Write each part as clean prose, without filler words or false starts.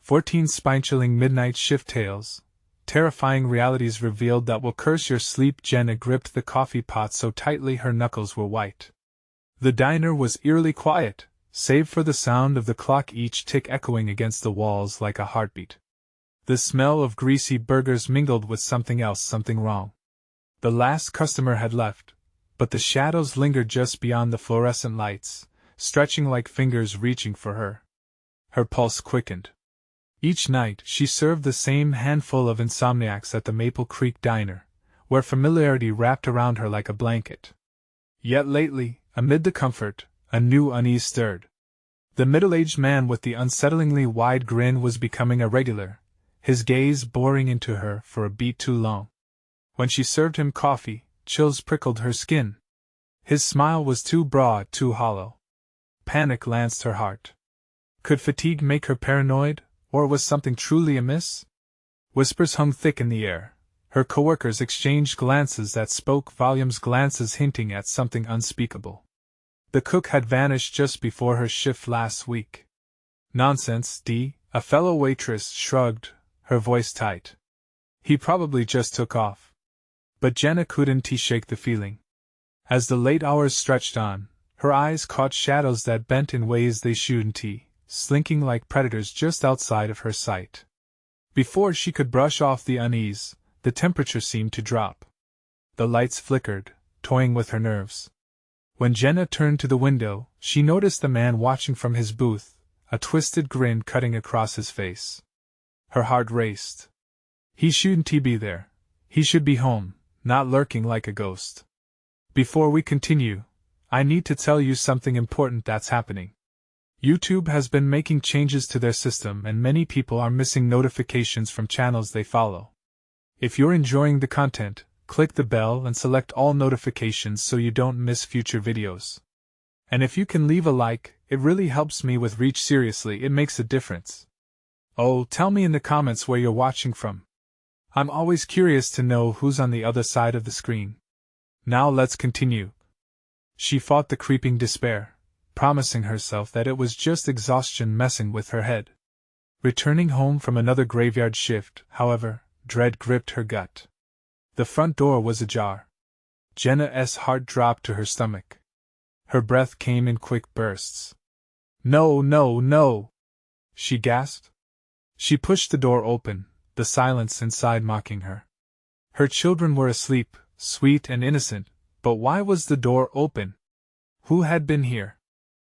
14 spine-chilling midnight shift tales, terrifying realities revealed that will curse your sleep. Jenna gripped the coffee pot so tightly her knuckles were white. The diner was eerily quiet, save for the sound of the clock, each tick echoing against the walls like a heartbeat. The smell of greasy burgers mingled with something else, something wrong. The last customer had left, but the shadows lingered just beyond the fluorescent lights, stretching like fingers reaching for her. Her pulse quickened. Each night she served the same handful of insomniacs at the Maple Creek Diner, where familiarity wrapped around her like a blanket. Yet lately, amid the comfort, a new unease stirred. The middle-aged man with the unsettlingly wide grin was becoming a regular, his gaze boring into her for a beat too long. When she served him coffee, chills prickled her skin. His smile was too broad, too hollow. Panic lanced her heart. Could fatigue make her paranoid, or was something truly amiss? Whispers hung thick in the air. Her coworkers exchanged glances that spoke volumes, glances hinting at something unspeakable. The cook had vanished just before her shift last week. Nonsense, Dee, a fellow waitress shrugged, her voice tight. He probably just took off. But Jenna couldn't shake the feeling. As the late hours stretched on, her eyes caught shadows that bent in ways they shouldn't, slinking like predators just outside of her sight. Before she could brush off the unease, the temperature seemed to drop. The lights flickered, toying with her nerves. When Jenna turned to the window, she noticed the man watching from his booth, a twisted grin cutting across his face. Her heart raced. He shouldn't be there. He should be home, not lurking like a ghost. Before we continue, I need to tell you something important that's happening. YouTube has been making changes to their system and many people are missing notifications from channels they follow. If you're enjoying the content, click the bell and select all notifications so you don't miss future videos. And if you can leave a like, it really helps me with reach. Seriously, it makes a difference. Oh, tell me in the comments where you're watching from. I'm always curious to know who's on the other side of the screen. Now let's continue. She fought the creeping despair, promising herself that it was just exhaustion messing with her head. Returning home from another graveyard shift, however, dread gripped her gut. The front door was ajar. Jenna's heart dropped to her stomach. Her breath came in quick bursts. No, no, no! She gasped. She pushed the door open, the silence inside mocking her. Her children were asleep, sweet and innocent, but why was the door open? Who had been here?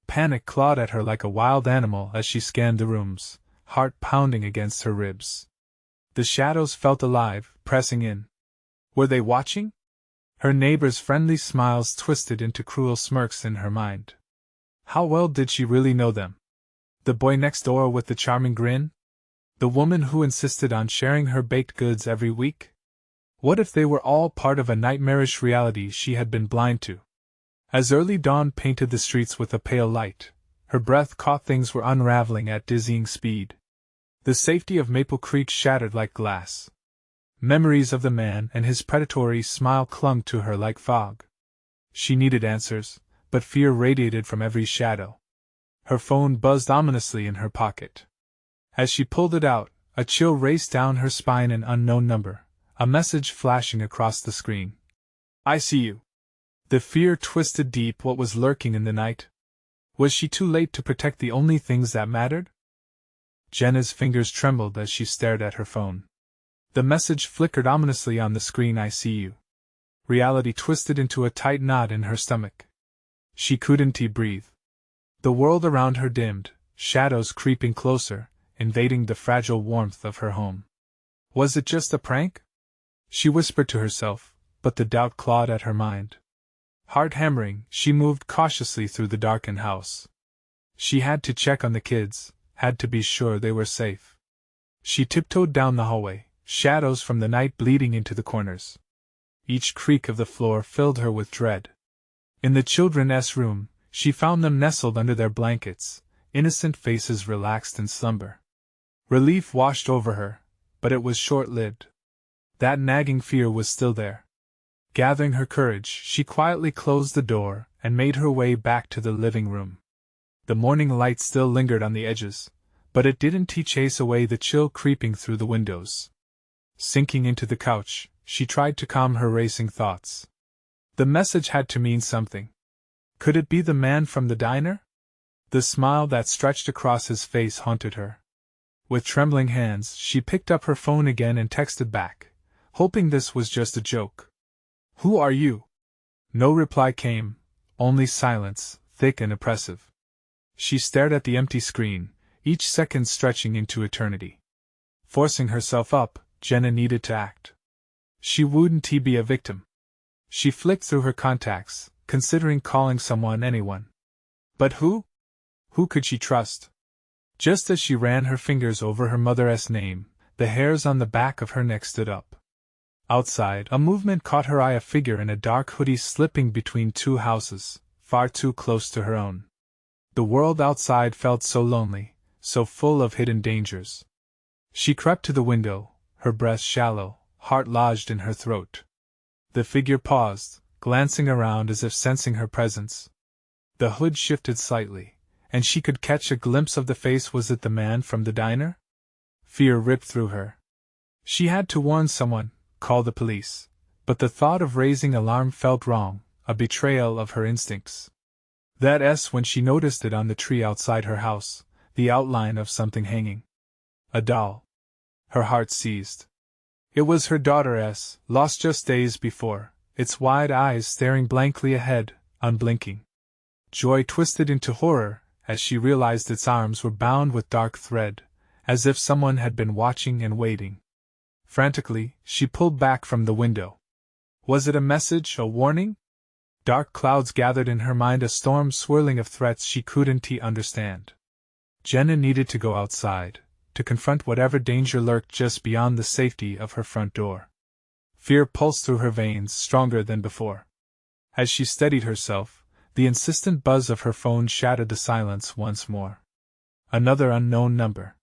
Panic clawed at her like a wild animal as she scanned the rooms, heart pounding against her ribs. The shadows felt alive, pressing in. Were they watching? Her neighbors' friendly smiles twisted into cruel smirks in her mind. How well did she really know them? The boy next door with the charming grin? The woman who insisted on sharing her baked goods every week? What if they were all part of a nightmarish reality she had been blind to? As early dawn painted the streets with a pale light, her breath caught things were unraveling at dizzying speed. The safety of Maple Creek shattered like glass. Memories of the man and his predatory smile clung to her like fog. She needed answers, but fear radiated from every shadow. Her phone buzzed ominously in her pocket. As she pulled it out, a chill raced down her spine. An unknown number, a message flashing across the screen. I see you. The fear twisted deep. What was lurking in the night? Was she too late to protect the only things that mattered? Jenna's fingers trembled as she stared at her phone. The message flickered ominously on the screen. I see you. Reality twisted into a tight knot in her stomach. She couldn't breathe. The world around her dimmed, shadows creeping closer, invading the fragile warmth of her home. Was it just a prank? She whispered to herself, but the doubt clawed at her mind. Heart hammering, she moved cautiously through the darkened house. She had to check on the kids, had to be sure they were safe. She tiptoed down the hallway, shadows from the night bleeding into the corners. Each creak of the floor filled her with dread. In the children's room, she found them nestled under their blankets, innocent faces relaxed in slumber. Relief washed over her, but it was short-lived. That nagging fear was still there. Gathering her courage, she quietly closed the door and made her way back to the living room. The morning light still lingered on the edges, But it didn't chase away the chill creeping through the windows. Sinking into the couch, she tried to calm her racing thoughts. The message had to mean something. Could it be the man from the diner? The smile that stretched across his face haunted her. With trembling hands, she picked up her phone again and texted back, hoping this was just a joke. "Who are you?" No reply came, only silence, thick and oppressive. She stared at the empty screen, each second stretching into eternity. Forcing herself up, Jenna needed to act. She wouldn't be a victim. She flicked through her contacts, considering calling anyone. But who? Who could she trust? Just as she ran her fingers over her mother's name, the hairs on the back of her neck stood up. Outside, a movement caught her eye, a figure in a dark hoodie slipping between two houses, far too close to her own. The world outside felt so lonely, so full of hidden dangers. She crept to the window, her breath shallow, heart lodged in her throat. The figure paused, glancing around as if sensing her presence. The hood shifted slightly, and she could catch a glimpse of the face. Was it the man from the diner? Fear ripped through her. She had to warn someone, call the police, but the thought of raising alarm felt wrong, a betrayal of her instincts. When she noticed it on the tree outside her house, the outline of something hanging. A doll. Her heart seized. It was her daughter's, lost just days before, its wide eyes staring blankly ahead, unblinking. Joy twisted into horror as she realized its arms were bound with dark thread, as if someone had been watching and waiting. Frantically, she pulled back from the window. Was it a message, a warning? Dark clouds gathered in her mind, a storm swirling of threats she couldn't understand. Jenna needed to go outside, to confront whatever danger lurked just beyond the safety of her front door. Fear pulsed through her veins, stronger than before. As she steadied herself, the insistent buzz of her phone shattered the silence once more. Another unknown number.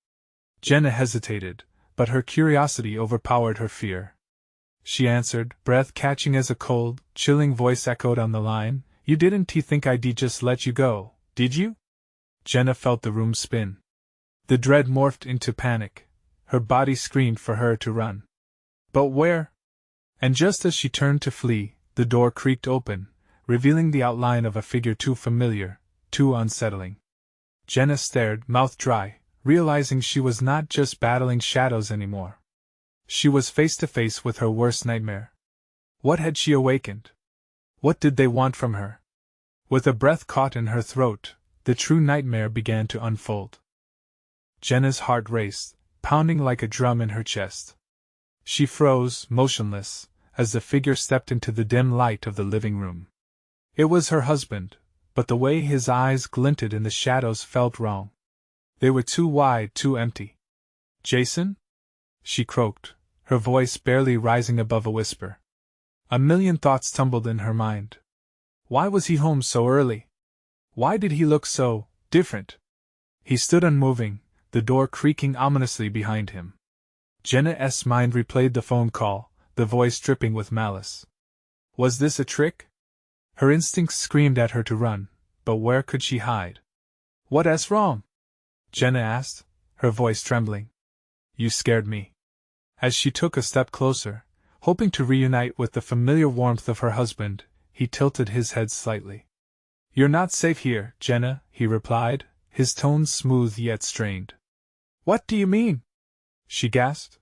Jenna hesitated, but her curiosity overpowered her fear. She answered, breath catching as a cold, chilling voice echoed on the line. "You didn't think I'd just let you go, did you?" Jenna felt the room spin. The dread morphed into panic. Her body screamed for her to run. But where? And just as she turned to flee, the door creaked open, revealing the outline of a figure too familiar, too unsettling. Jenna stared, mouth dry, realizing she was not just battling shadows anymore. She was face to face with her worst nightmare. What had she awakened? What did they want from her? With a breath caught in her throat, the true nightmare began to unfold. Jenna's heart raced, pounding like a drum in her chest. She froze, motionless, as the figure stepped into the dim light of the living room. It was her husband, but the way his eyes glinted in the shadows felt wrong. They were too wide, too empty. "Jason?" she croaked, her voice barely rising above a whisper. A million thoughts tumbled in her mind. Why was he home so early? Why did he look so different? He stood unmoving, the door creaking ominously behind him. Jenna's mind replayed the phone call, the voice dripping with malice. Was this a trick? Her instincts screamed at her to run, but where could she hide? "What's wrong?" Jenna asked, her voice trembling. "You scared me." As she took a step closer, hoping to reunite with the familiar warmth of her husband, he tilted his head slightly. "You're not safe here, Jenna," he replied, his tones smooth yet strained. "What do you mean?" she gasped.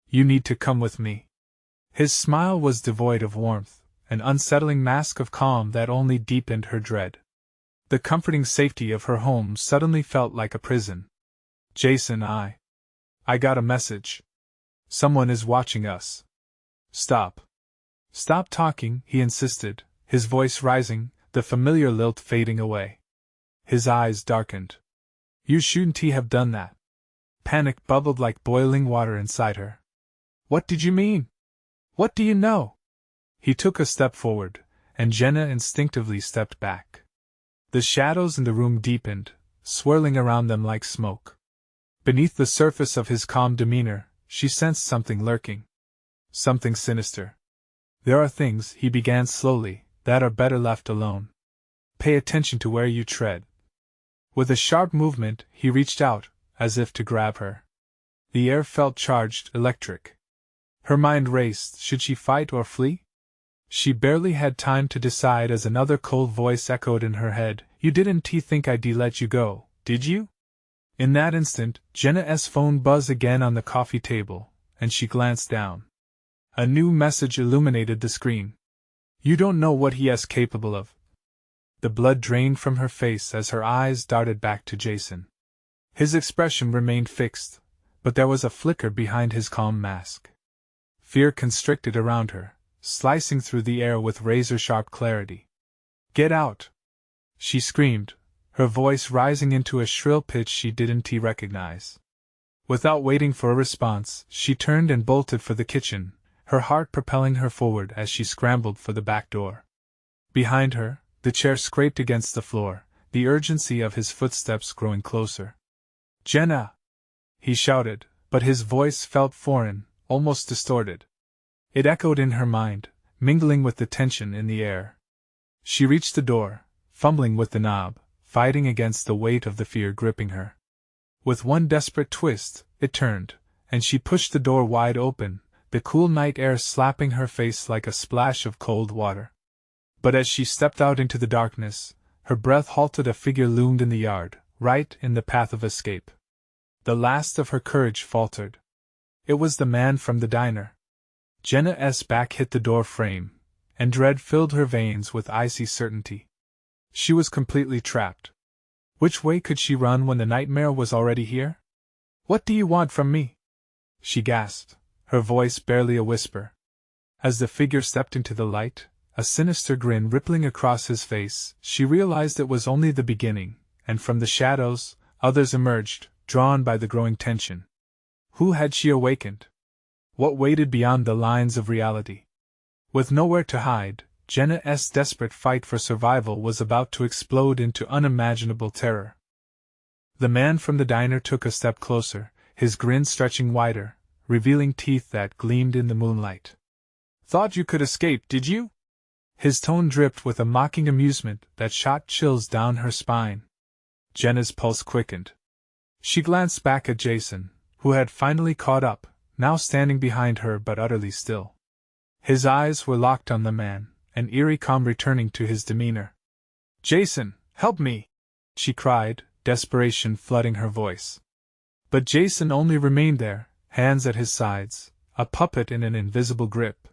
"You need to come with me." His smile was devoid of warmth, an unsettling mask of calm that only deepened her dread. The comforting safety of her home suddenly felt like a prison. "Jason, I got a message. Someone is watching us." "Stop. Stop talking," he insisted, his voice rising, the familiar lilt fading away. His eyes darkened. "You shouldn't have done that." Panic bubbled like boiling water inside her. "What did you mean? What do you know?" He took a step forward, and Jenna instinctively stepped back. The shadows in the room deepened, swirling around them like smoke. Beneath the surface of his calm demeanor, she sensed something lurking. Something sinister. "There are things," he began slowly, "that are better left alone. Pay attention to where you tread." With a sharp movement, he reached out, as if to grab her. The air felt charged, electric. Her mind raced. Should she fight or flee? She barely had time to decide as another cold voice echoed in her head. You didn't think I'd let you go, did you? In that instant, Jenna's phone buzzed again on the coffee table, and she glanced down. A new message illuminated the screen. You don't know what he is capable of. The blood drained from her face as her eyes darted back to Jason. His expression remained fixed, but there was a flicker behind his calm mask. Fear constricted around her, slicing through the air with razor-sharp clarity. Get out! She screamed, her voice rising into a shrill pitch she didn't recognize. Without waiting for a response, she turned and bolted for the kitchen, her heart propelling her forward as she scrambled for the back door. Behind her, the chair scraped against the floor, the urgency of his footsteps growing closer. Jenna! He shouted, but his voice felt foreign, almost distorted. It echoed in her mind, mingling with the tension in the air. She reached the door, fumbling with the knob, fighting against the weight of the fear gripping her. With one desperate twist, it turned, and she pushed the door wide open, the cool night air slapping her face like a splash of cold water. But as she stepped out into the darkness, her breath halted. A figure loomed in the yard, right in the path of escape. The last of her courage faltered. It was the man from the diner. Jenna's back hit the door frame, and dread filled her veins with icy certainty. She was completely trapped. Which way could she run when the nightmare was already here? What do you want from me? She gasped, her voice barely a whisper. As the figure stepped into the light, a sinister grin rippling across his face, she realized it was only the beginning, and from the shadows, others emerged, drawn by the growing tension. Who had she awakened? What waited beyond the lines of reality? With nowhere to hide, Jenna's desperate fight for survival was about to explode into unimaginable terror. The man from the diner took a step closer, his grin stretching wider, revealing teeth that gleamed in the moonlight. Thought you could escape, did you? His tone dripped with a mocking amusement that shot chills down her spine. Jenna's pulse quickened. She glanced back at Jason, who had finally caught up, now standing behind her but utterly still. His eyes were locked on the man, an eerie calm returning to his demeanor. Jason, help me! She cried, desperation flooding her voice. But Jason only remained there, hands at his sides, a puppet in an invisible grip.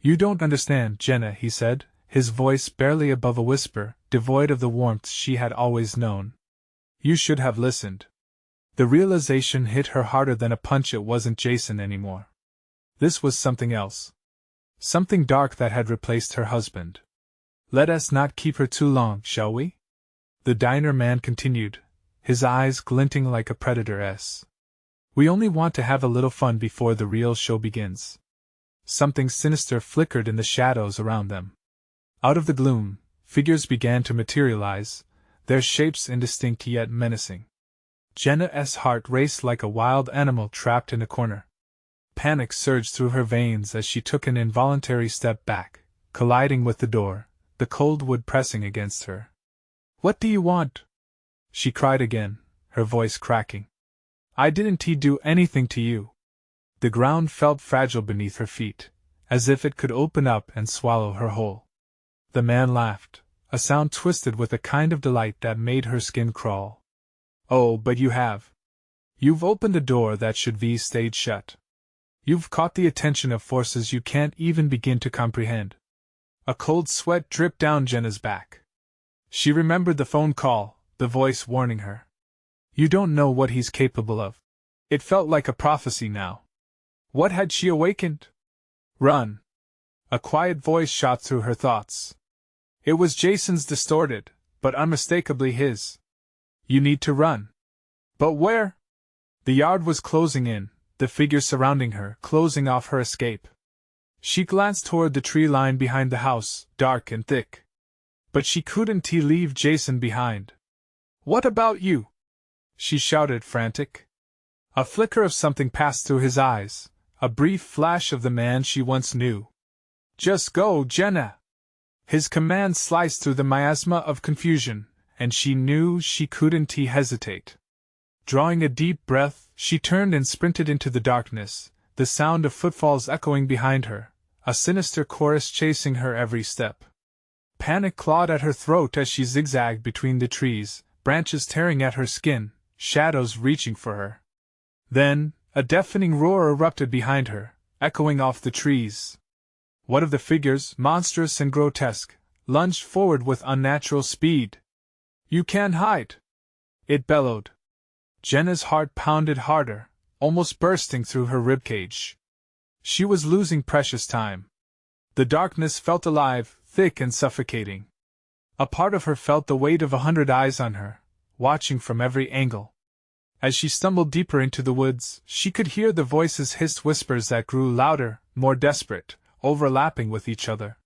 You don't understand, Jenna, he said, his voice barely above a whisper, devoid of the warmth she had always known. You should have listened. The realization hit her harder than a punch. It wasn't Jason anymore. This was something else. Something dark that had replaced her husband. Let us not keep her too long, shall we? The diner man continued, his eyes glinting like a predator's. We only want to have a little fun before the real show begins. Something sinister flickered in the shadows around them. Out of the gloom, figures began to materialize, their shapes indistinct yet menacing. Jenna's heart raced like a wild animal trapped in a corner. Panic surged through her veins as she took an involuntary step back, colliding with the door, the cold wood pressing against her. What do you want? She cried again, her voice cracking. I didn't do anything to you. The ground felt fragile beneath her feet, as if it could open up and swallow her whole. The man laughed, a sound twisted with a kind of delight that made her skin crawl. Oh, but you have. You've opened a door that should be stayed shut. You've caught the attention of forces you can't even begin to comprehend. A cold sweat dripped down Jenna's back. She remembered the phone call, the voice warning her. You don't know what he's capable of. It felt like a prophecy now. What had she awakened? Run! A quiet voice shot through her thoughts. It was Jason's, distorted, but unmistakably his. You need to run. But where? The yard was closing in, the figures surrounding her, closing off her escape. She glanced toward the tree line behind the house, dark and thick. But she couldn't leave Jason behind. What about you? She shouted, frantic. A flicker of something passed through his eyes, a brief flash of the man she once knew. Just go, Jenna! His command sliced through the miasma of confusion, and she knew she couldn't hesitate. Drawing a deep breath, she turned and sprinted into the darkness, the sound of footfalls echoing behind her, a sinister chorus chasing her every step. Panic clawed at her throat as she zigzagged between the trees, branches tearing at her skin, shadows reaching for her. Then, a deafening roar erupted behind her, echoing off the trees. One of the figures, monstrous and grotesque, lunged forward with unnatural speed. "You can't hide!" it bellowed. Jenna's heart pounded harder, almost bursting through her ribcage. She was losing precious time. The darkness felt alive, thick and suffocating. A part of her felt the weight of 100 eyes on her, watching from every angle. As she stumbled deeper into the woods, she could hear the voices hiss whispers that grew louder, more desperate, overlapping with each other.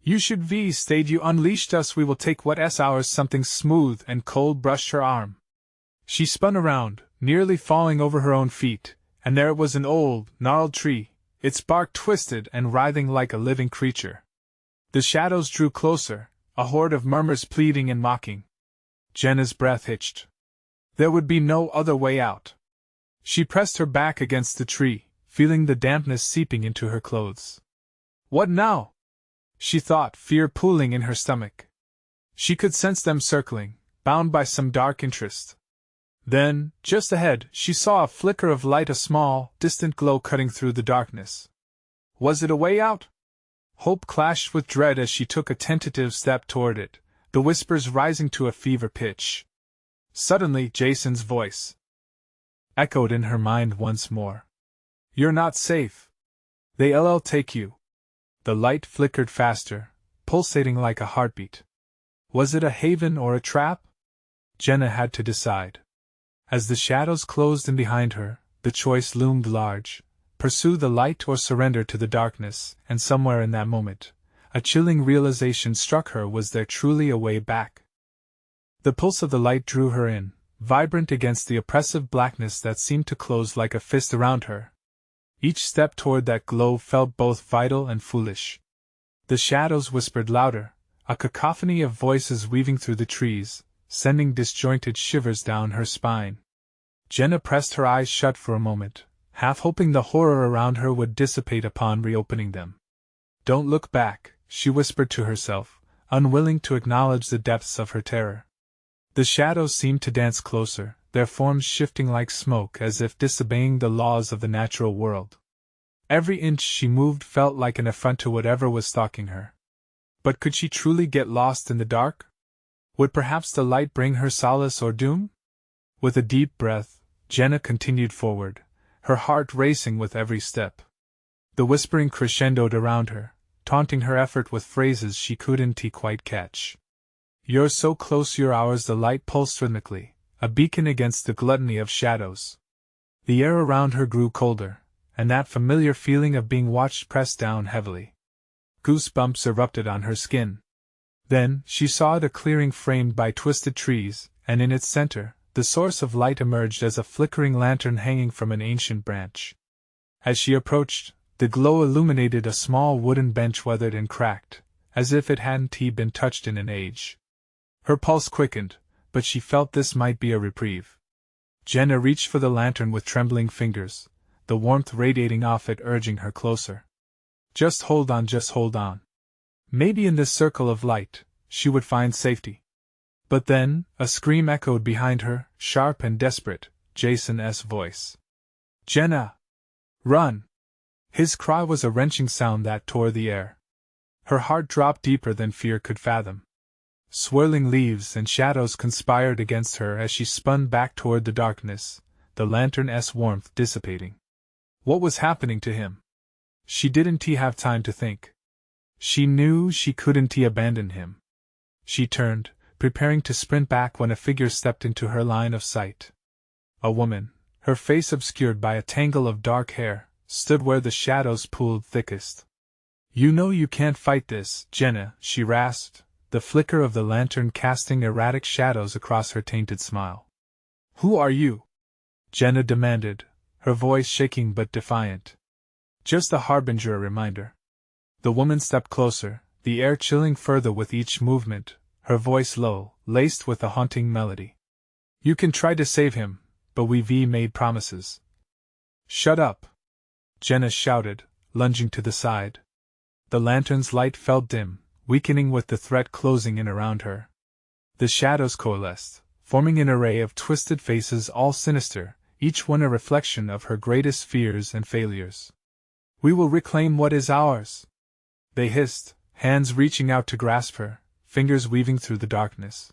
"You should v stayed. You unleashed us. We will take what's ours." Something smooth and cold brushed her arm. She spun around, nearly falling over her own feet, and there it was, an old, gnarled tree, its bark twisted and writhing like a living creature. The shadows drew closer, a horde of murmurs pleading and mocking. Jenna's breath hitched. There would be no other way out. She pressed her back against the tree, feeling the dampness seeping into her clothes. What now? She thought, fear pooling in her stomach. She could sense them circling, bound by some dark interest. Then, just ahead, she saw a flicker of light, a small, distant glow cutting through the darkness. Was it a way out? Hope clashed with dread as she took a tentative step toward it, the whispers rising to a fever pitch. Suddenly, Jason's voice echoed in her mind once more. "You're not safe. They'll take you." The light flickered faster, pulsating like a heartbeat. Was it a haven or a trap? Jenna had to decide. As the shadows closed in behind her, the choice loomed large: pursue the light or surrender to the darkness, and somewhere in that moment, a chilling realization struck her: was there truly a way back? The pulse of the light drew her in, vibrant against the oppressive blackness that seemed to close like a fist around her. Each step toward that glow felt both vital and foolish. The shadows whispered louder, a cacophony of voices weaving through the trees, sending disjointed shivers down her spine. Jenna pressed her eyes shut for a moment, half hoping the horror around her would dissipate upon reopening them. "Don't look back," she whispered to herself, unwilling to acknowledge the depths of her terror. The shadows seemed to dance closer, their forms shifting like smoke, as if disobeying the laws of the natural world. Every inch she moved felt like an affront to whatever was stalking her. But could she truly get lost in the dark? Would perhaps the light bring her solace or doom? With a deep breath, Jenna continued forward, her heart racing with every step. The whispering crescendoed around her, taunting her effort with phrases she couldn't quite catch. "You're so close, you're ours." The light pulsed rhythmically, a beacon against the gluttony of shadows. The air around her grew colder, and that familiar feeling of being watched pressed down heavily. Goosebumps erupted on her skin. Then, she saw a clearing framed by twisted trees, and in its center, the source of light emerged as a flickering lantern hanging from an ancient branch. As she approached, the glow illuminated a small wooden bench weathered and cracked, as if it hadn't been touched in an age. Her pulse quickened, but she felt this might be a reprieve. Jenna reached for the lantern with trembling fingers, the warmth radiating off it urging her closer. Just hold on, just hold on. Maybe in this circle of light, she would find safety. But then, a scream echoed behind her, sharp and desperate, Jason's voice. "Jenna! Run!" His cry was a wrenching sound that tore the air. Her heart dropped deeper than fear could fathom. Swirling leaves and shadows conspired against her as she spun back toward the darkness, the lantern's warmth dissipating. What was happening to him? She didn't have time to think. She knew she couldn't abandon him. She turned, preparing to sprint back when a figure stepped into her line of sight. A woman, her face obscured by a tangle of dark hair, stood where the shadows pooled thickest. "You know you can't fight this, Jenna," she rasped, the flicker of the lantern casting erratic shadows across her tainted smile. "Who are you?" Jenna demanded, her voice shaking but defiant. "Just a harbinger, a reminder." The woman stepped closer, the air chilling further with each movement, her voice low, laced with a haunting melody. "You can try to save him, but we've made promises. Shut up! Jenna shouted, lunging to the side. The lantern's light felt dim, weakening with the threat closing in around her. The shadows coalesced, forming an array of twisted faces all sinister, each one a reflection of her greatest fears and failures. We will reclaim what is ours! They hissed, hands reaching out to grasp her, fingers weaving through the darkness.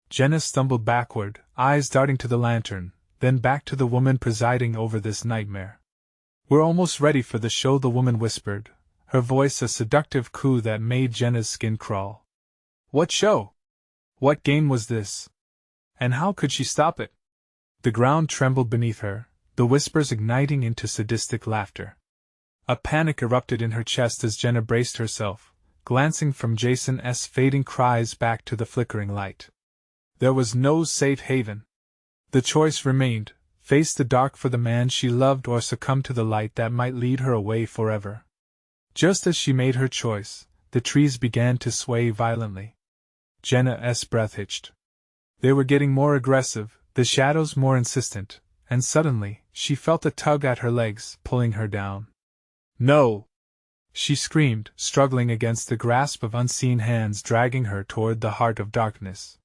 Jenna stumbled backward, eyes darting to the lantern, then back to the woman presiding over this nightmare. We're almost ready for the show, the woman whispered, her voice a seductive coo that made Jenna's skin crawl. What show? What game was this? And how could she stop it? The ground trembled beneath her, the whispers igniting into sadistic laughter. A panic erupted in her chest as Jenna braced herself, glancing from Jason's fading cries back to the flickering light. There was no safe haven. The choice remained: face the dark for the man she loved or succumb to the light that might lead her away forever. Just as she made her choice, the trees began to sway violently. Jenna's breath hitched. They were getting more aggressive, the shadows more insistent, and suddenly, she felt a tug at her legs, pulling her down. No! She screamed, struggling against the grasp of unseen hands dragging her toward the heart of darkness.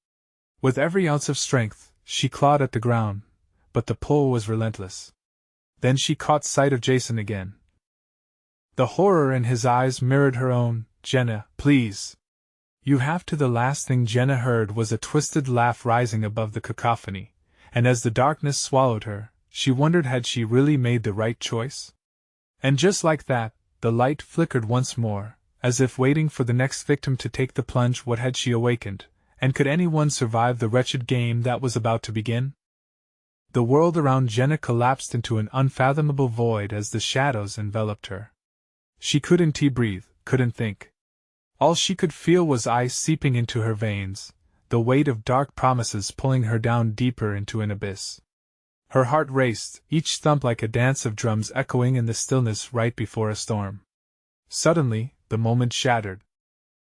With every ounce of strength, she clawed at the ground, but the pull was relentless. Then she caught sight of Jason again. The horror in his eyes mirrored her own. Jenna, please! You have to. The last thing Jenna heard was a twisted laugh rising above the cacophony, and as the darkness swallowed her, she wondered had she really made the right choice? And just like that, the light flickered once more, as if waiting for the next victim to take the plunge. What had she awakened, and could anyone survive the wretched game that was about to begin? The world around Jenna collapsed into an unfathomable void as the shadows enveloped her. She couldn't breathe, couldn't think. All she could feel was ice seeping into her veins, the weight of dark promises pulling her down deeper into an abyss. Her heart raced, each thump like a dance of drums echoing in the stillness right before a storm. Suddenly, the moment shattered.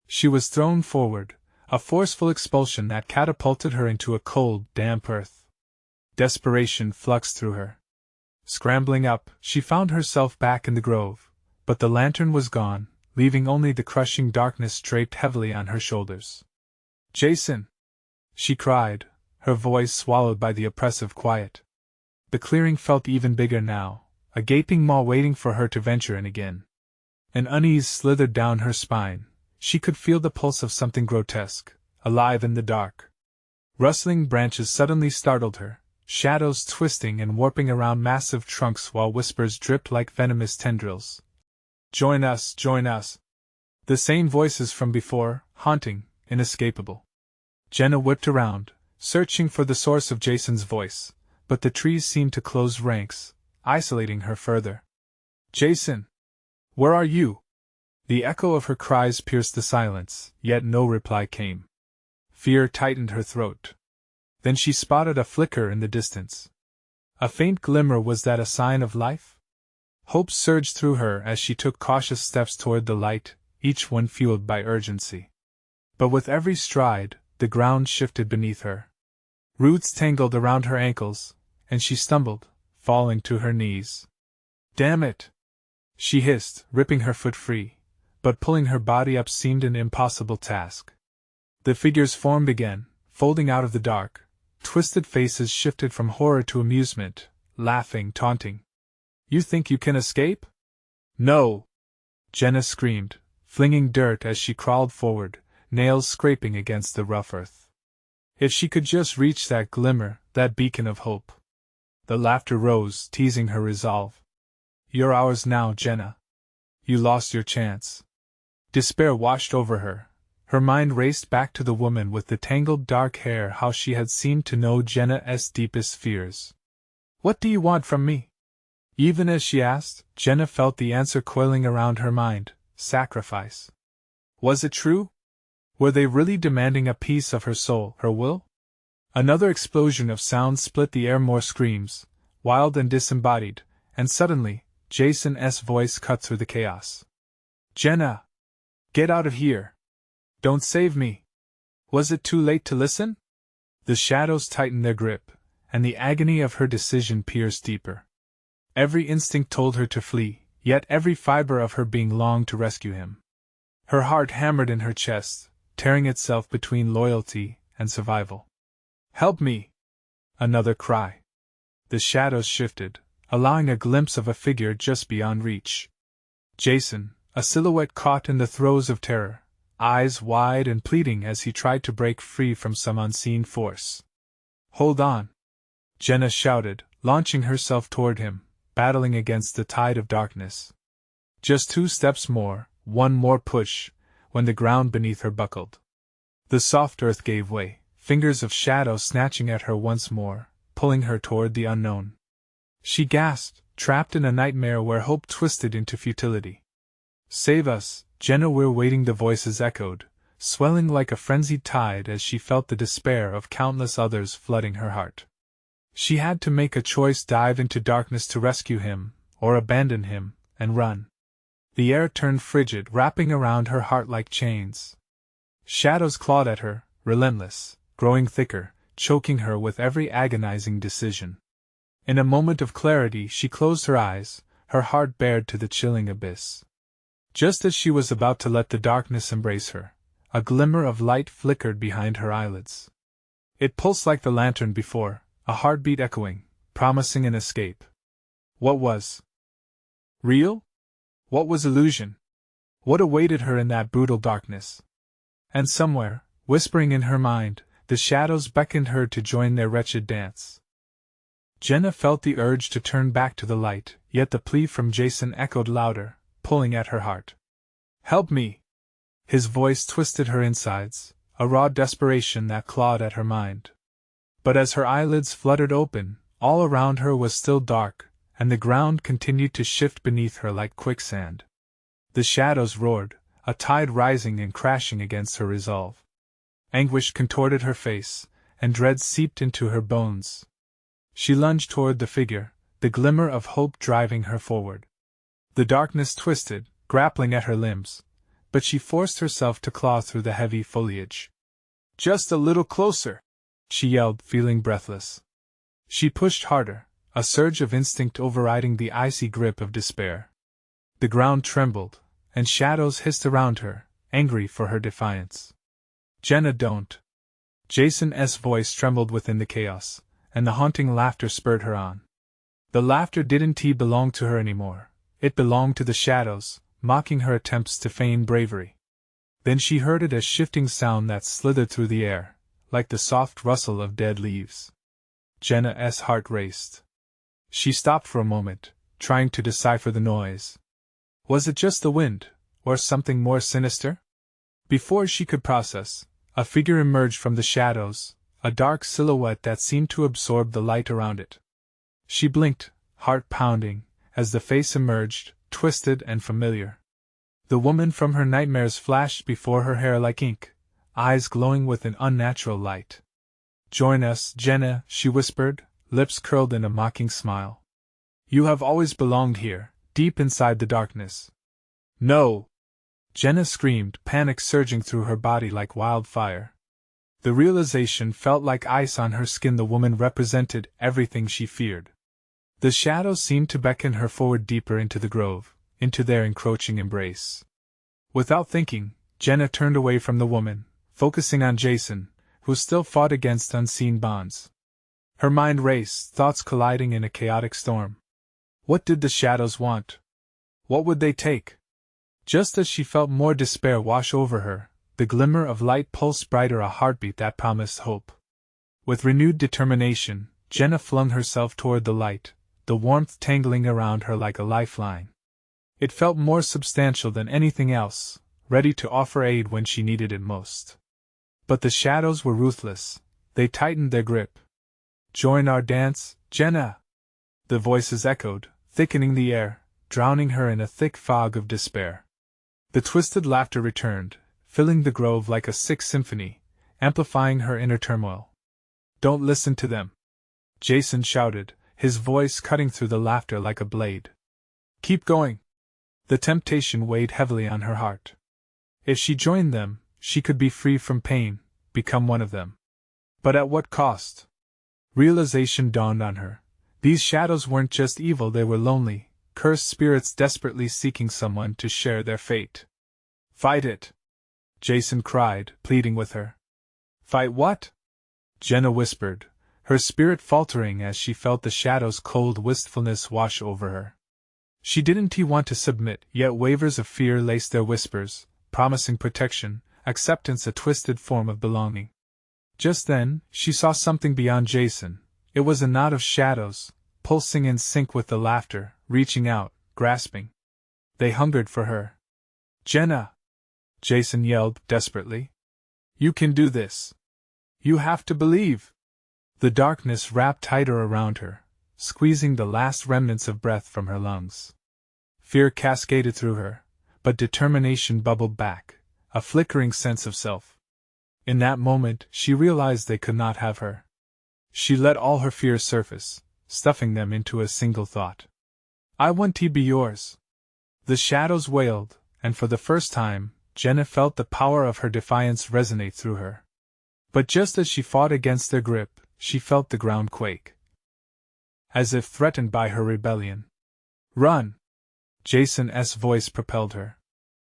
She was thrown forward, a forceful expulsion that catapulted her into a cold, damp earth. Desperation fluxed through her. Scrambling up, she found herself back in the grove, but the lantern was gone, leaving only the crushing darkness draped heavily on her shoulders. Jason! She cried, her voice swallowed by the oppressive quiet. The clearing felt even bigger now, a gaping maw waiting for her to venture in again. An unease slithered down her spine. She could feel the pulse of something grotesque, alive in the dark. Rustling branches suddenly startled her, shadows twisting and warping around massive trunks while whispers dripped like venomous tendrils. Join us, join us! The same voices from before, haunting, inescapable. Jenna whipped around, searching for the source of Jason's voice, but the trees seemed to close ranks, isolating her further. Jason! Where are you? The echo of her cries pierced the silence, yet no reply came. Fear tightened her throat. Then she spotted a flicker in the distance. A faint glimmer. Was that a sign of life? Hope surged through her as she took cautious steps toward the light, each one fueled by urgency. But with every stride, the ground shifted beneath her. Roots tangled around her ankles, and she stumbled, falling to her knees. Damn it! She hissed, ripping her foot free, but pulling her body up seemed an impossible task. The figures formed again, folding out of the dark. Twisted faces shifted from horror to amusement, laughing, taunting. You think you can escape? No! Jenna screamed, flinging dirt as she crawled forward, nails scraping against the rough earth. If she could just reach that glimmer, that beacon of hope. The laughter rose, teasing her resolve. You're ours now, Jenna. You lost your chance. Despair washed over her. Her mind raced back to the woman with the tangled dark hair, how she had seemed to know Jenna's deepest fears. What do you want from me? Even as she asked, Jenna felt the answer coiling around her mind: sacrifice. Was it true? Were they really demanding a piece of her soul, her will? Another explosion of sound split the air, more screams, wild and disembodied, and suddenly, Jason's voice cut through the chaos. Jenna! Get out of here! Don't save me! Was it too late to listen? The shadows tightened their grip, and the agony of her decision pierced deeper. Every instinct told her to flee, yet every fiber of her being longed to rescue him. Her heart hammered in her chest, tearing itself between loyalty and survival. "Help me!" Another cry. The shadows shifted, allowing a glimpse of a figure just beyond reach. Jason, a silhouette caught in the throes of terror, eyes wide and pleading as he tried to break free from some unseen force. "Hold on!" Jenna shouted, launching herself toward him, battling against the tide of darkness. Just 2 steps more, one more push, when the ground beneath her buckled. The soft earth gave way, fingers of shadow snatching at her once more, pulling her toward the unknown. She gasped, trapped in a nightmare where hope twisted into futility. "Save us, Jenna, we're waiting," the voices echoed, swelling like a frenzied tide as she felt the despair of countless others flooding her heart. She had to make a choice: dive into darkness to rescue him, or abandon him, and run. The air turned frigid, wrapping around her heart like chains. Shadows clawed at her, relentless, growing thicker, choking her with every agonizing decision. In a moment of clarity she closed her eyes, her heart bared to the chilling abyss. Just as she was about to let the darkness embrace her, a glimmer of light flickered behind her eyelids. It pulsed like the lantern before, a heartbeat echoing, promising an escape. What was real? What was illusion? What awaited her in that brutal darkness? And somewhere, whispering in her mind, the shadows beckoned her to join their wretched dance. Jenna felt the urge to turn back to the light, yet the plea from Jason echoed louder, pulling at her heart. "Help me!" His voice twisted her insides, a raw desperation that clawed at her mind. But as her eyelids fluttered open, all around her was still dark, and the ground continued to shift beneath her like quicksand. The shadows roared, a tide rising and crashing against her resolve. Anguish contorted her face, and dread seeped into her bones. She lunged toward the figure, the glimmer of hope driving her forward. The darkness twisted, grappling at her limbs, but she forced herself to claw through the heavy foliage. "Just a little closer!" she yelled, feeling breathless. She pushed harder, a surge of instinct overriding the icy grip of despair. The ground trembled, and shadows hissed around her, angry for her defiance. "Jenna, don't!" Jason's voice trembled within the chaos, and the haunting laughter spurred her on. The laughter didn't belong to her anymore. It belonged to the shadows, mocking her attempts to feign bravery. Then she heard it, a shifting sound that slithered through the air, like the soft rustle of dead leaves. Jenna's heart raced. She stopped for a moment, trying to decipher the noise. Was it just the wind, or something more sinister? Before she could process, a figure emerged from the shadows, a dark silhouette that seemed to absorb the light around it. She blinked, heart pounding, as the face emerged, twisted and familiar. The woman from her nightmares flashed before her, hair like ink, eyes glowing with an unnatural light. "Join us, Jenna," she whispered, lips curled in a mocking smile. "You have always belonged here, deep inside the darkness." "No!" Jenna screamed, panic surging through her body like wildfire. The realization felt like ice on her skin. The woman represented everything she feared. The shadows seemed to beckon her forward, deeper into the grove, into their encroaching embrace. Without thinking, Jenna turned away from the woman, focusing on Jason, who still fought against unseen bonds. Her mind raced, thoughts colliding in a chaotic storm. What did the shadows want? What would they take? Just as she felt more despair wash over her, the glimmer of light pulsed brighter, a heartbeat that promised hope. With renewed determination, Jenna flung herself toward the light, the warmth tangling around her like a lifeline. It felt more substantial than anything else, ready to offer aid when she needed it most. But the shadows were ruthless. They tightened their grip. "Join our dance, Jenna!" The voices echoed, thickening the air, drowning her in a thick fog of despair. The twisted laughter returned, filling the grove like a sick symphony, amplifying her inner turmoil. "Don't listen to them!" Jason shouted, his voice cutting through the laughter like a blade. "Keep going!" The temptation weighed heavily on her heart. If she joined them, she could be free from pain, become one of them. But at what cost? Realization dawned on her. These shadows weren't just evil, they were lonely, cursed spirits desperately seeking someone to share their fate. "Fight it!" Jason cried, pleading with her. "Fight what?" Jenna whispered, her spirit faltering as she felt the shadow's cold wistfulness wash over her. She didn't want to submit, yet waves of fear laced their whispers, promising protection, acceptance, a twisted form of belonging. Just then, she saw something beyond Jason. It was a knot of shadows, pulsing in sync with the laughter, reaching out, grasping. They hungered for her. "Jenna!" Jason yelled desperately. "You can do this. You have to believe." The darkness wrapped tighter around her, squeezing the last remnants of breath from her lungs. Fear cascaded through her, but determination bubbled back, a flickering sense of self. In that moment, she realized they could not have her. She let all her fears surface, stuffing them into a single thought. "I want to be yours." The shadows wailed, and for the first time, Jenna felt the power of her defiance resonate through her. But just as she fought against their grip, she felt the ground quake, as if threatened by her rebellion. "Run!" Jason's voice propelled her.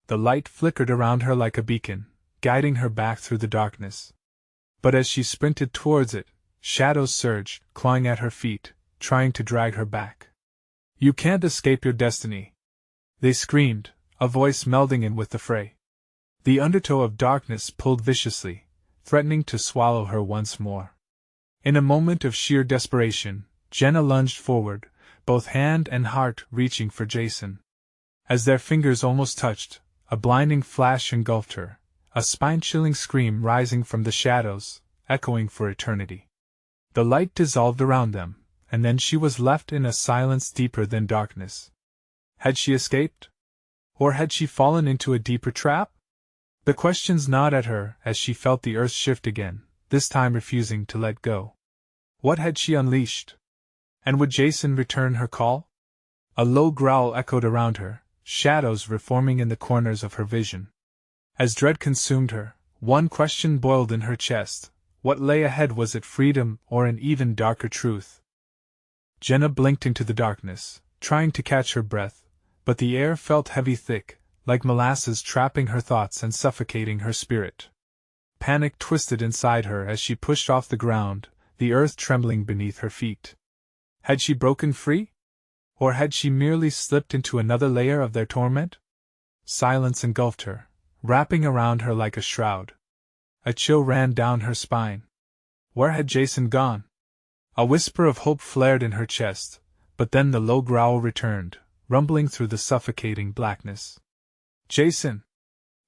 The light flickered around her like a beacon, guiding her back through the darkness. But as she sprinted towards it, shadows surged, clawing at her feet, trying to drag her back. "You can't escape your destiny!" they screamed, a voice melding in with the fray. The undertow of darkness pulled viciously, threatening to swallow her once more. In a moment of sheer desperation, Jenna lunged forward, both hand and heart reaching for Jason. As their fingers almost touched, a blinding flash engulfed her, a spine-chilling scream rising from the shadows, echoing for eternity. The light dissolved around them, and then she was left in a silence deeper than darkness. Had she escaped? Or had she fallen into a deeper trap? The questions gnawed at her as she felt the earth shift again, this time refusing to let go. What had she unleashed? And would Jason return her call? A low growl echoed around her, shadows reforming in the corners of her vision. As dread consumed her, one question boiled in her chest. What lay ahead? Was it freedom or an even darker truth? Jenna blinked into the darkness, trying to catch her breath, but the air felt heavy, thick, like molasses, trapping her thoughts and suffocating her spirit. Panic twisted inside her as she pushed off the ground, the earth trembling beneath her feet. Had she broken free? Or had she merely slipped into another layer of their torment? Silence engulfed her, wrapping around her like a shroud. A chill ran down her spine. Where had Jason gone? A whisper of hope flared in her chest, but then the low growl returned, rumbling through the suffocating blackness. "Jason!"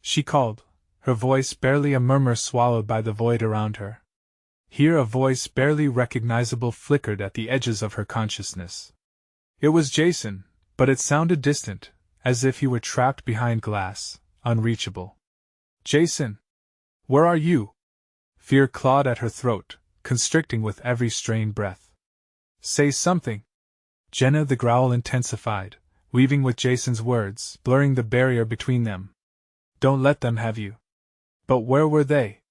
she called, her voice barely a murmur swallowed by the void around her. Here a voice barely recognizable flickered at the edges of her consciousness. It was Jason, but it sounded distant, as if he were trapped behind glass, unreachable. "Jason! Where are you?" Fear clawed at her throat, constricting with every strained breath. "Say something!" Jenna, the growl intensified, weaving with Jason's words, blurring the barrier between them. "Don't let them have you." But where were they?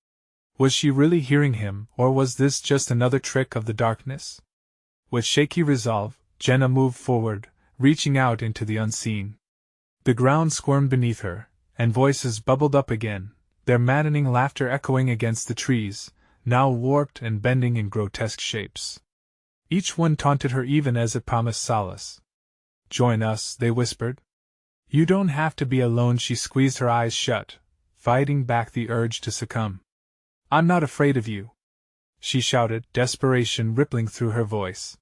Was she really hearing him, or was this just another trick of the darkness? With shaky resolve, Jenna moved forward, reaching out into the unseen. The ground squirmed beneath her, and voices bubbled up again, their maddening laughter echoing against the trees, now warped and bending in grotesque shapes. Each one taunted her even as it promised solace. "Join us," they whispered. "You don't have to be alone." She squeezed her eyes shut, fighting back the urge to succumb. "I'm not afraid of you," she shouted, desperation rippling through her voice.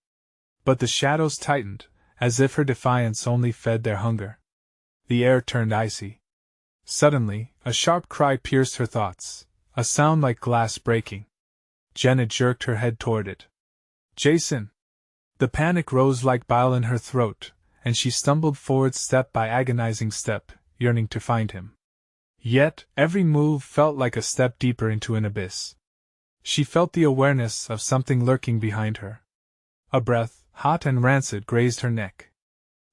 But the shadows tightened, as if her defiance only fed their hunger. The air turned icy. Suddenly, a sharp cry pierced her thoughts, a sound like glass breaking. Jenna jerked her head toward it. "Jason!" The panic rose like bile in her throat, and she stumbled forward step by agonizing step, yearning to find him. Yet, every move felt like a step deeper into an abyss. She felt the awareness of something lurking behind her. A breath, hot and rancid, grazed her neck.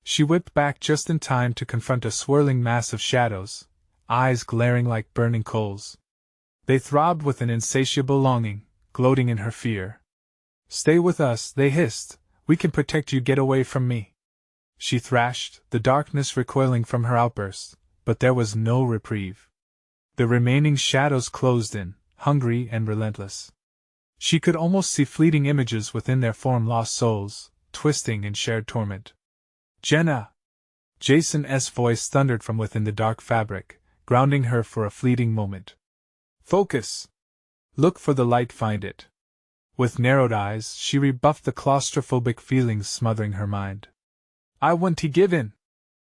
She whipped back just in time to confront a swirling mass of shadows, eyes glaring like burning coals. They throbbed with an insatiable longing, gloating in her fear. Stay with us, they hissed. We can protect you, get away from me. She thrashed, the darkness recoiling from her outburst, but there was no reprieve. The remaining shadows closed in, hungry and relentless. She could almost see fleeting images within their form-lost souls, twisting in shared torment. Jenna! Jason's voice thundered from within the dark fabric, grounding her for a fleeting moment. Focus! Look for the light, find it. With narrowed eyes, she rebuffed the claustrophobic feelings smothering her mind. I won't give in!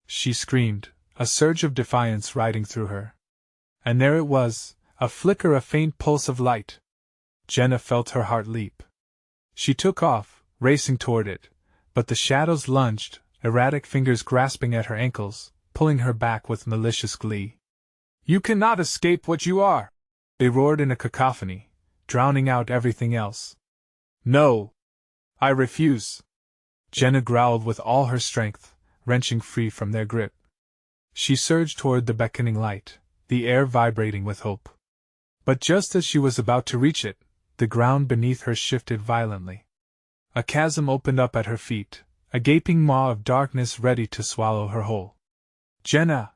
She screamed, a surge of defiance riding through her. And there it was, a flicker, a faint pulse of light. Jenna felt her heart leap. She took off, racing toward it, but the shadows lunged, erratic fingers grasping at her ankles, pulling her back with malicious glee. You cannot escape what you are! They roared in a cacophony, drowning out everything else. No! I refuse! Jenna growled with all her strength, wrenching free from their grip. She surged toward the beckoning light, the air vibrating with hope. But just as she was about to reach it, the ground beneath her shifted violently. A chasm opened up at her feet, a gaping maw of darkness ready to swallow her whole. Jenna!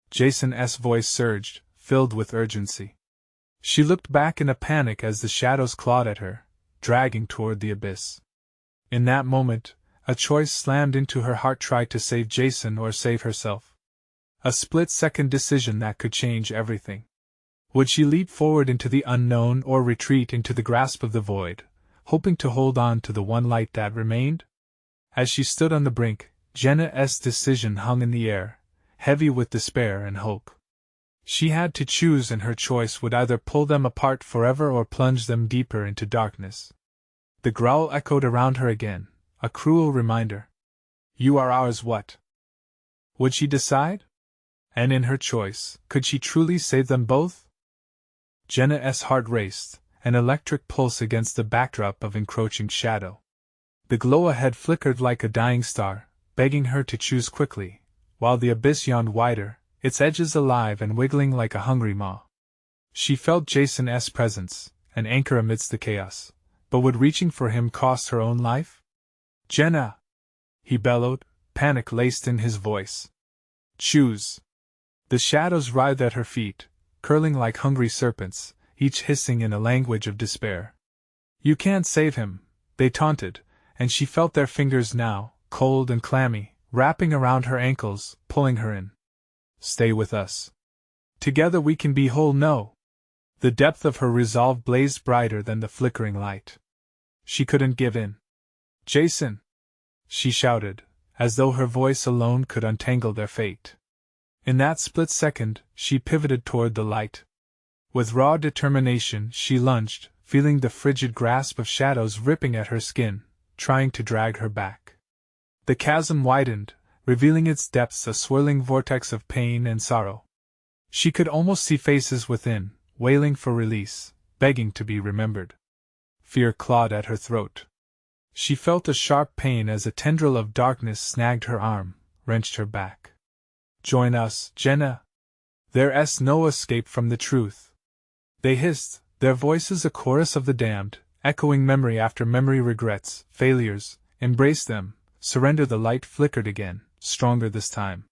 Jason's voice surged, filled with urgency. She looked back in a panic as the shadows clawed at her, dragging toward the abyss. In that moment, a choice slammed into her heart: try to save Jason or save herself. A split-second decision that could change everything. Would she leap forward into the unknown or retreat into the grasp of the void, hoping to hold on to the one light that remained? As she stood on the brink, Jenna's decision hung in the air, heavy with despair and hope. She had to choose, and her choice would either pull them apart forever or plunge them deeper into darkness. The growl echoed around her again, a cruel reminder. You are ours. What? Would she decide? And in her choice, could she truly save them both? Jenna's heart raced, an electric pulse against the backdrop of encroaching shadow. The glow ahead flickered like a dying star, begging her to choose quickly, while the abyss yawned wider, its edges alive and wiggling like a hungry maw. She felt Jason's presence, an anchor amidst the chaos, but would reaching for him cost her own life? Jenna! He bellowed, panic laced in his voice. Choose! The shadows writhed at her feet, curling like hungry serpents, each hissing in a language of despair. You can't save him, they taunted, and she felt their fingers now, cold and clammy, wrapping around her ankles, pulling her in. Stay with us. Together we can be whole. No! The depth of her resolve blazed brighter than the flickering light. She couldn't give in. Jason! She shouted, as though her voice alone could untangle their fate. In that split second, she pivoted toward the light. With raw determination, she lunged, feeling the frigid grasp of shadows ripping at her skin, trying to drag her back. The chasm widened, revealing its depths a swirling vortex of pain and sorrow. She could almost see faces within, wailing for release, begging to be remembered. Fear clawed at her throat. She felt a sharp pain as a tendril of darkness snagged her arm, wrenched her back. Join us, Jenna! There's no escape from the truth. They hissed, their voices a chorus of the damned, echoing memory after memory, regrets, failures. Embrace them, surrender. The light flickered again, stronger this time.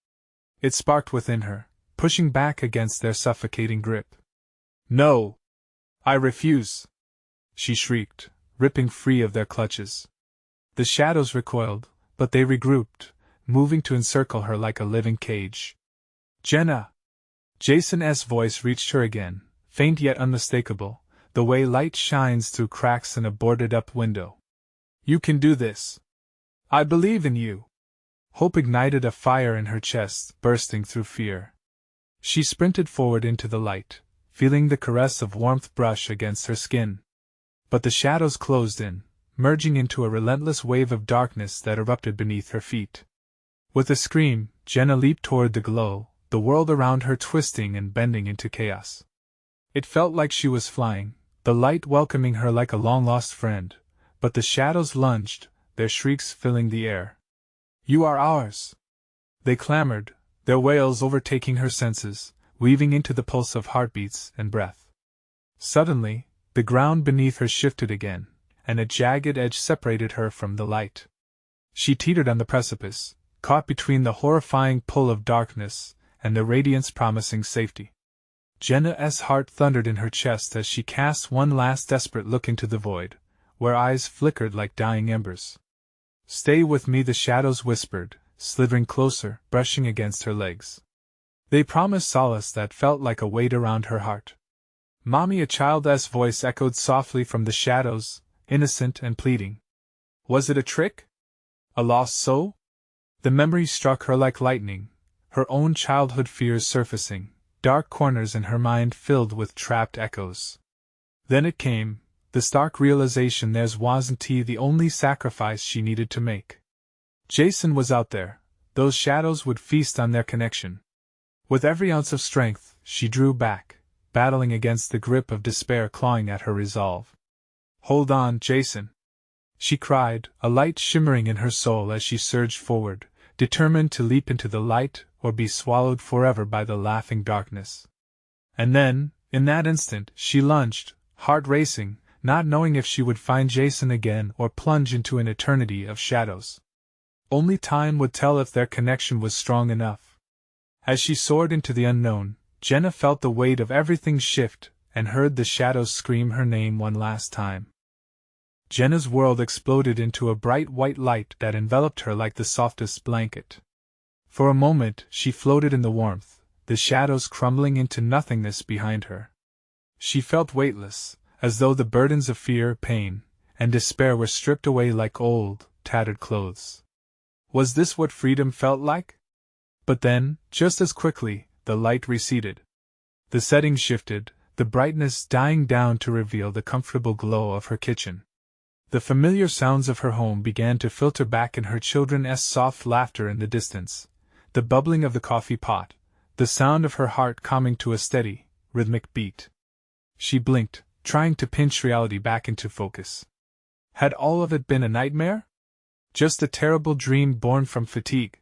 It sparked within her, pushing back against their suffocating grip. No! I refuse! She shrieked, ripping free of their clutches. The shadows recoiled, but they regrouped, moving to encircle her like a living cage. Jenna! Jason's voice reached her again, faint yet unmistakable, the way light shines through cracks in a boarded-up window. You can do this. I believe in you. Hope ignited a fire in her chest, bursting through fear. She sprinted forward into the light, feeling the caress of warmth brush against her skin. But the shadows closed in, merging into a relentless wave of darkness that erupted beneath her feet. With a scream, Jenna leaped toward the glow, the world around her twisting and bending into chaos. It felt like she was flying, the light welcoming her like a long-lost friend, but the shadows lunged, their shrieks filling the air. You are ours! They clamored, their wails overtaking her senses, weaving into the pulse of heartbeats and breath. Suddenly, the ground beneath her shifted again, and a jagged edge separated her from the light. She teetered on the precipice, caught between the horrifying pull of darkness and the radiance promising safety. Jenna's heart thundered in her chest as she cast one last desperate look into the void, where eyes flickered like dying embers. "Stay with me," the shadows whispered, slithering closer, brushing against her legs. They promised solace that felt like a weight around her heart. "Mommy," a child's voice echoed softly from the shadows, innocent and pleading. Was it a trick? A lost soul? The memory struck her like lightning, her own childhood fears surfacing, dark corners in her mind filled with trapped echoes. Then it came, the stark realization theirs wasn't the only sacrifice she needed to make. Jason was out there, those shadows would feast on their connection. With every ounce of strength, she drew back, battling against the grip of despair clawing at her resolve. "Hold on, Jason!" she cried, a light shimmering in her soul as she surged forward, determined to leap into the light or be swallowed forever by the laughing darkness. And then, in that instant, she lunged, heart racing, not knowing if she would find Jason again or plunge into an eternity of shadows. Only time would tell if their connection was strong enough. As she soared into the unknown, Jenna felt the weight of everything shift and heard the shadows scream her name one last time. Jenna's world exploded into a bright white light that enveloped her like the softest blanket. For a moment she floated in the warmth, the shadows crumbling into nothingness behind her. She felt weightless, as though the burdens of fear, pain, and despair were stripped away like old, tattered clothes. Was this what freedom felt like? But then, just as quickly, the light receded. The setting shifted, the brightness dying down to reveal the comfortable glow of her kitchen. The familiar sounds of her home began to filter back in her children's soft laughter in the distance, the bubbling of the coffee pot, the sound of her heart calming to a steady, rhythmic beat. She blinked, trying to pinch reality back into focus. Had all of it been a nightmare? Just a terrible dream born from fatigue?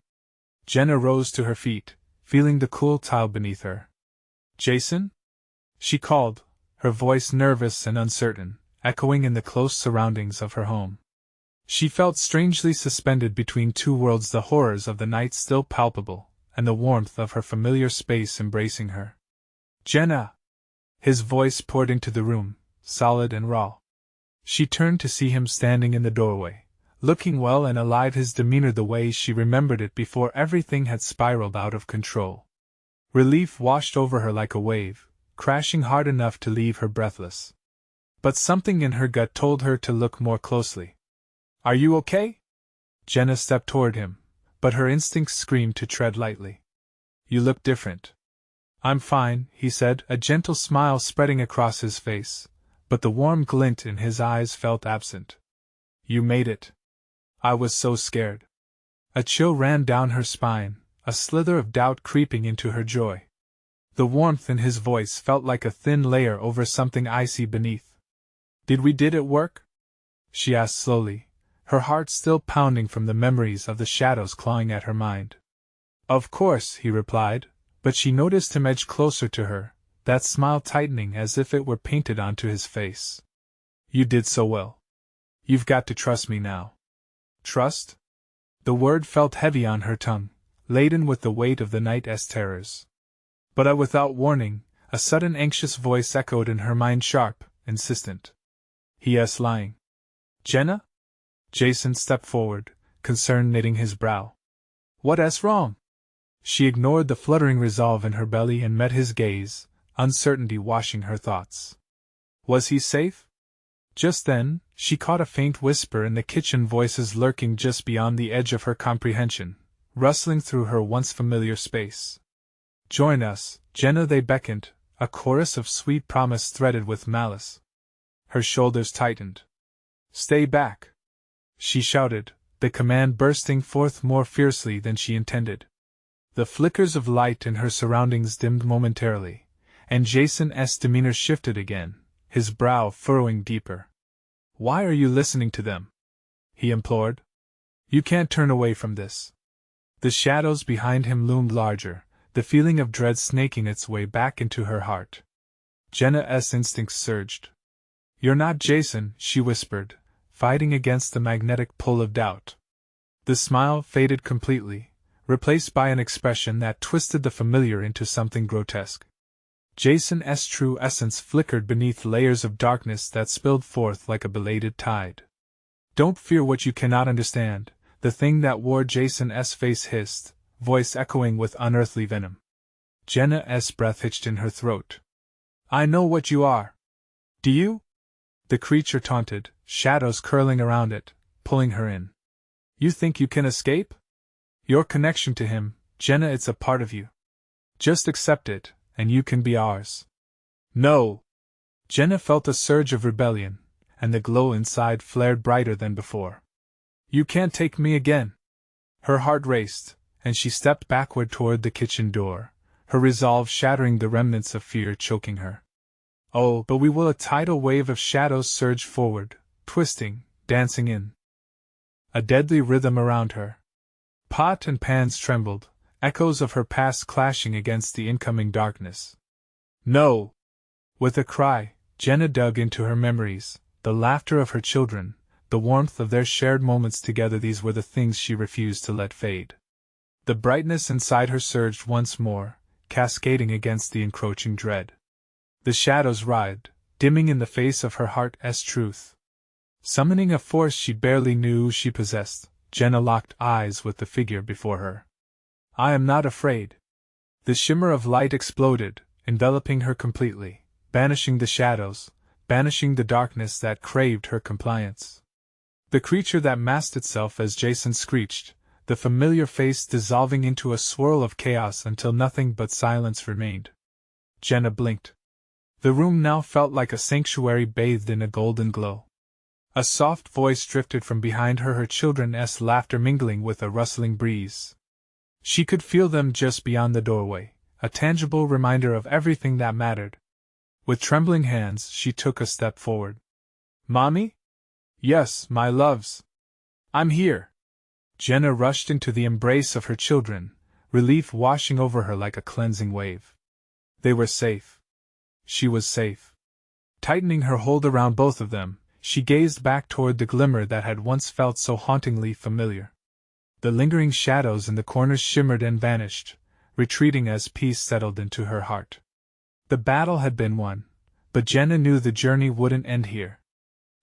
Jenna rose to her feet, feeling the cool tile beneath her. "Jason?" she called, her voice nervous and uncertain, echoing in the close surroundings of her home. She felt strangely suspended between two worlds, the horrors of the night still palpable, and the warmth of her familiar space embracing her. "Jenna!" His voice poured into the room, solid and raw. She turned to see him standing in the doorway, looking well and alive, his demeanor the way she remembered it before everything had spiraled out of control. Relief washed over her like a wave, crashing hard enough to leave her breathless. But something in her gut told her to look more closely. "Are you okay?" Jenna stepped toward him, but her instincts screamed to tread lightly. "You look different." "I'm fine," he said, a gentle smile spreading across his face, but the warm glint in his eyes felt absent. "You made it." "I was so scared." A chill ran down her spine, a slither of doubt creeping into her joy. The warmth in his voice felt like a thin layer over something icy beneath. Did it work?" she asked slowly, her heart still pounding from the memories of the shadows clawing at her mind. "Of course," he replied, but she noticed him edge closer to her, that smile tightening as if it were painted onto his face. "You did so well. You've got to trust me now." "Trust?" The word felt heavy on her tongue, laden with the weight of the night's terrors. But without warning, a sudden anxious voice echoed in her mind, sharp, insistent. "He*s lying." "Jenna?" Jason stepped forward, concern knitting his brow. "What's wrong?" She ignored the fluttering resolve in her belly and met his gaze, uncertainty washing her thoughts. Was he safe? Just then, she caught a faint whisper in the kitchen, voices lurking just beyond the edge of her comprehension, rustling through her once familiar space. "Join us, Jenna," they beckoned, a chorus of sweet promise threaded with malice. Her shoulders tightened. "Stay back!" she shouted, the command bursting forth more fiercely than she intended. The flickers of light in her surroundings dimmed momentarily, and Jason's demeanor shifted again, his brow furrowing deeper. "Why are you listening to them?" he implored. "You can't turn away from this." The shadows behind him loomed larger, the feeling of dread snaking its way back into her heart. Jenna's instincts surged. "You're not Jason," she whispered, fighting against the magnetic pull of doubt. The smile faded completely, replaced by an expression that twisted the familiar into something grotesque. Jason's true essence flickered beneath layers of darkness that spilled forth like a belated tide. "Don't fear what you cannot understand," the thing that wore Jason's face hissed, voice echoing with unearthly venom. Jenna's breath hitched in her throat. "I know what you are." "Do you?" the creature taunted, shadows curling around it, pulling her in. "You think you can escape? Your connection to him, Jenna, it's a part of you. Just accept it, and you can be ours." "No!" Jenna felt a surge of rebellion, and the glow inside flared brighter than before. "You can't take me again." Her heart raced, and she stepped backward toward the kitchen door, her resolve shattering the remnants of fear choking her. "Oh, but we will!" A tidal wave of shadows surged forward, twisting, dancing in a deadly rhythm around her. Pot and pans trembled, echoes of her past clashing against the incoming darkness. "No!" With a cry, Jenna dug into her memories, the laughter of her children, the warmth of their shared moments together. These were the things she refused to let fade. The brightness inside her surged once more, cascading against the encroaching dread. The shadows writhed, dimming in the face of her heart's truth. Summoning a force she barely knew she possessed, Jenna locked eyes with the figure before her. "I am not afraid." The shimmer of light exploded, enveloping her completely, banishing the shadows, banishing the darkness that craved her compliance. The creature that masked itself as Jason screeched, the familiar face dissolving into a swirl of chaos until nothing but silence remained. Jenna blinked. The room now felt like a sanctuary bathed in a golden glow. A soft voice drifted from behind her, her children's laughter mingling with a rustling breeze. She could feel them just beyond the doorway, a tangible reminder of everything that mattered. With trembling hands, she took a step forward. "Mommy?" "Yes, my loves. I'm here." Jenna rushed into the embrace of her children, relief washing over her like a cleansing wave. They were safe. She was safe. Tightening her hold around both of them, she gazed back toward the glimmer that had once felt so hauntingly familiar. The lingering shadows in the corners shimmered and vanished, retreating as peace settled into her heart. The battle had been won, but Jenna knew the journey wouldn't end here.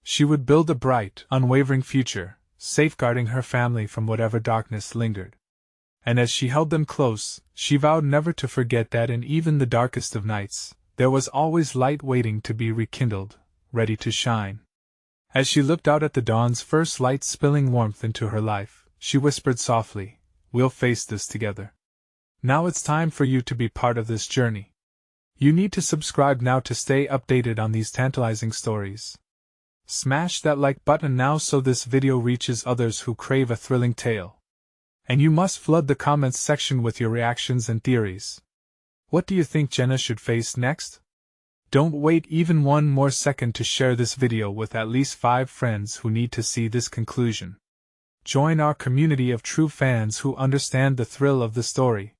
She would build a bright, unwavering future, safeguarding her family from whatever darkness lingered. And as she held them close, she vowed never to forget that in even the darkest of nights, there was always light waiting to be rekindled, ready to shine. As she looked out at the dawn's first light spilling warmth into her life, she whispered softly, "We'll face this together. Now it's time for you to be part of this journey." You need to subscribe now to stay updated on these tantalizing stories. Smash that like button now so this video reaches others who crave a thrilling tale. And you must flood the comments section with your reactions and theories. What do you think Jenna should face next? Don't wait even one more second to share this video with at least 5 friends who need to see this conclusion. Join our community of true fans who understand the thrill of the story.